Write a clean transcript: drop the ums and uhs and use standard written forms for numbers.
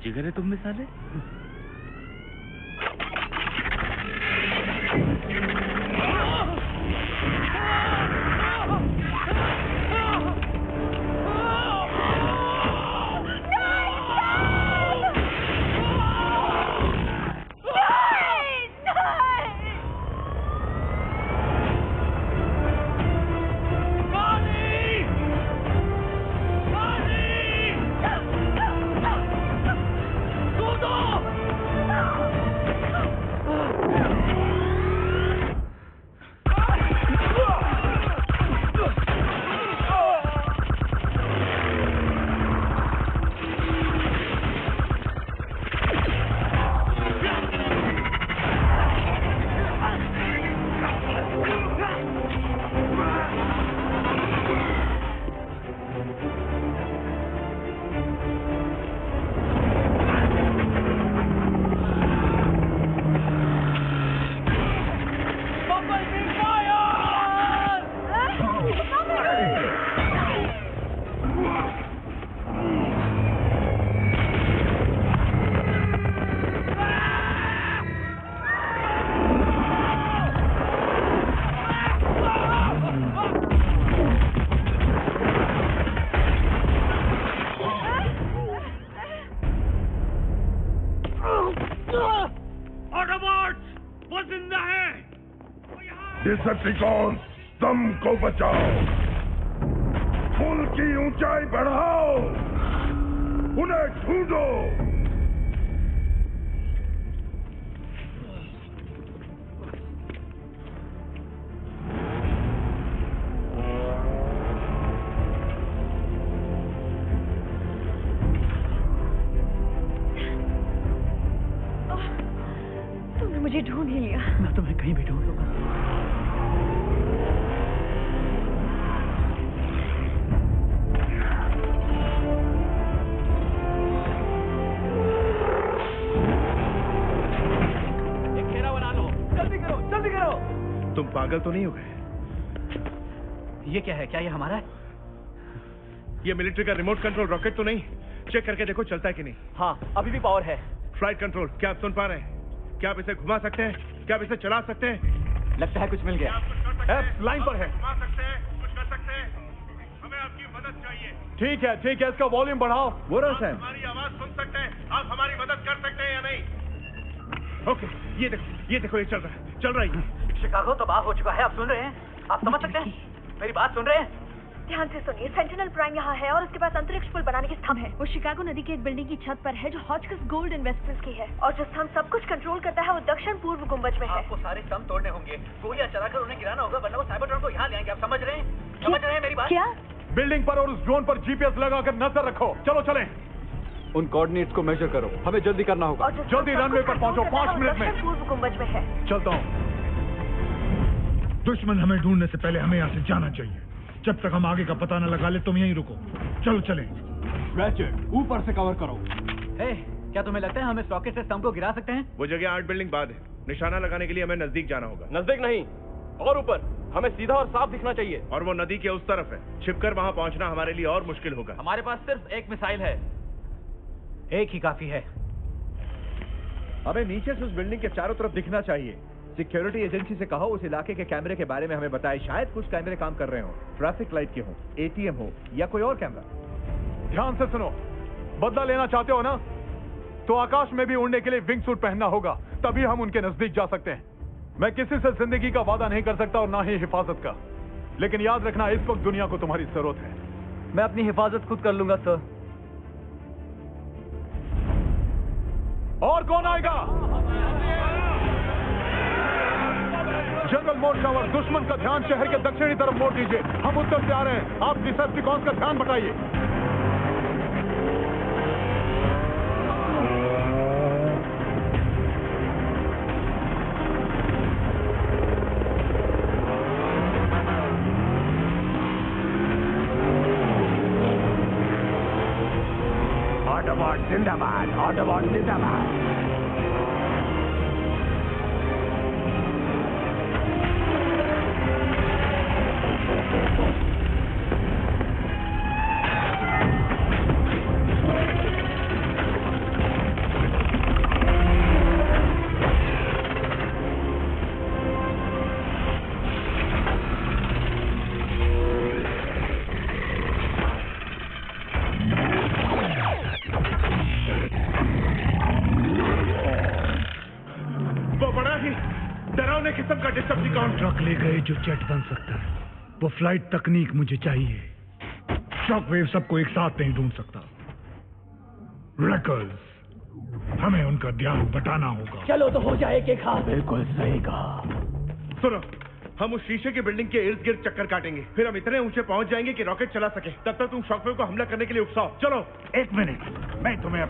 जिगर है तुम में साले। डिसेप्टिकॉन, दम को बचाओ, पुल की ऊंचाई बढ़ाओ, उन्हें ढूंढो। तुमने मुझे ढूंढ ही लिया। मैं तुम्हें कहीं भी ढूंढ लूंगा। तुम पागल तो नहीं हो गए? ये क्या है? क्या ये हमारा है? ये मिलिट्री का रिमोट कंट्रोल रॉकेट तो नहीं? चेक करके देखो चलता है कि नहीं। हाँ, अभी भी पावर है। फ्लाइट कंट्रोल, क्या आप सुन पा रहे हैं? क्या आप इसे घुमा सकते हैं? क्या आप इसे चला सकते हैं? लगता है कुछ मिल गया। लाइन पर है। घुमा सकते हैं, कुछ कर सकते हैं। हमें आपकी मदद चाहिए। ठीक है, इसका वॉल्यूम बढ़ाओ। हमारी आवाज सुन सकते हैं, आप हमारी मदद कर सकते हैं या नहीं? ओके, ये देखो ये चल रहा है। शिकागो तबाह हो चुका है, आप सुन रहे हैं? आप समझ सकते हैं? मेरी बात सुन रहे हैं? ध्यान से सुनिए, सेंटिनल प्राइम यहाँ है और उसके पास अंतरिक्ष पुल बनाने की स्तंभ है। वो शिकागो नदी की एक बिल्डिंग की छत पर है जो हॉचकिस गोल्ड इन्वेस्टमेंट्स की है, और जो स्तंभ सब कुछ कंट्रोल करता है वो दक्षिण पूर्व गुंबज में है। आपको सारे स्तंभ तोड़ने होंगे, गोलियां चलाकर उन्हें गिराना होगा, वरना वो साइबरट्रॉन को यहाँ ले आएंगे। आप समझ रहे हैं? समझ रहे हैं मेरी बात? क्या? बिल्डिंग पर और उस ड्रोन पर जीपीएस लगाकर नजर रखो। चलो चलें। उन कोऑर्डिनेट्स को मेजर करो, हमें जल्दी करना होगा। जल्दी रनवे पर पहुंचो, 5 मिनट में। पूर्व गुंबज में है। चलता हूँ। दुश्मन हमें ढूंढने से पहले हमें यहाँ से जाना चाहिए। जब तक हम आगे का पता न लगा ले तुम यहीं रुको। चलो चलें। रैचेट, ऊपर से कवर करो। क्या तुम्हें लगता है हम इस रॉकेट से स्तंभ को गिरा सकते हैं? वो जगह 8 बिल्डिंग बाद है। निशाना लगाने के लिए हमें नजदीक जाना होगा। नजदीक नहीं, और ऊपर। हमें सीधा और साफ दिखना चाहिए। और वो नदी के उस तरफ है। छिपकर वहां पहुंचना हमारे लिए और मुश्किल होगा। हमारे पास सिर्फ एक मिसाइल है, एक ही काफी है। हमें नीचे से उस बिल्डिंग के चारों तरफ दिखना चाहिए। सिक्योरिटी एजेंसी से कहो उस इलाके के कैमरे के बारे में हमें बताए। शायद कुछ कैमरे काम कर रहे हो, ट्रैफिक लाइट के हो, एटीएम हो या कोई और कैमरा। ध्यान से सुनो, बदला लेना चाहते हो ना, तो आकाश में भी उड़ने के लिए विंग सूट पहनना होगा, तभी हम उनके नजदीक जा सकते हैं। मैं किसी से जिंदगी का वादा नहीं कर सकता और ना ही हिफाजत का, लेकिन याद रखना इस वक्त दुनिया को तुम्हारी जरूरत है। मैं अपनी हिफाजत खुद कर लूंगा सर। और कौन आएगा? जनरल मोर्चावर, दुश्मन का ध्यान शहर के दक्षिणी तरफ मोड़ दीजिए। हम उत्तर से आ रहे हैं, आप डिसेप्टिकॉन्स का ध्यान बटाइए। ऑटोबॉट जिंदाबाद, ऑटोबॉट जिंदाबाद। कौन ट्रक ले गए जो जेट बन सकता है? वो फ्लाइट तकनीक मुझे चाहिए। शॉकवेव सबको एक साथ नहीं ढूंढ सकता। रैकर्स, हमें उनका ध्यान बटाना होगा। चलो तो हो जाए कि खा। बिल्कुल सही कहा। सुनो, हम उस शीशे की बिल्डिंग के इर्द गिर्द चक्कर काटेंगे, फिर हम इतने ऊंचे पहुंच जाएंगे कि रॉकेट चला सके। तब तक तुम शॉकवेव को हमला करने के लिए उकसाओ। चलो। एक मिनट, मैं तुम्हें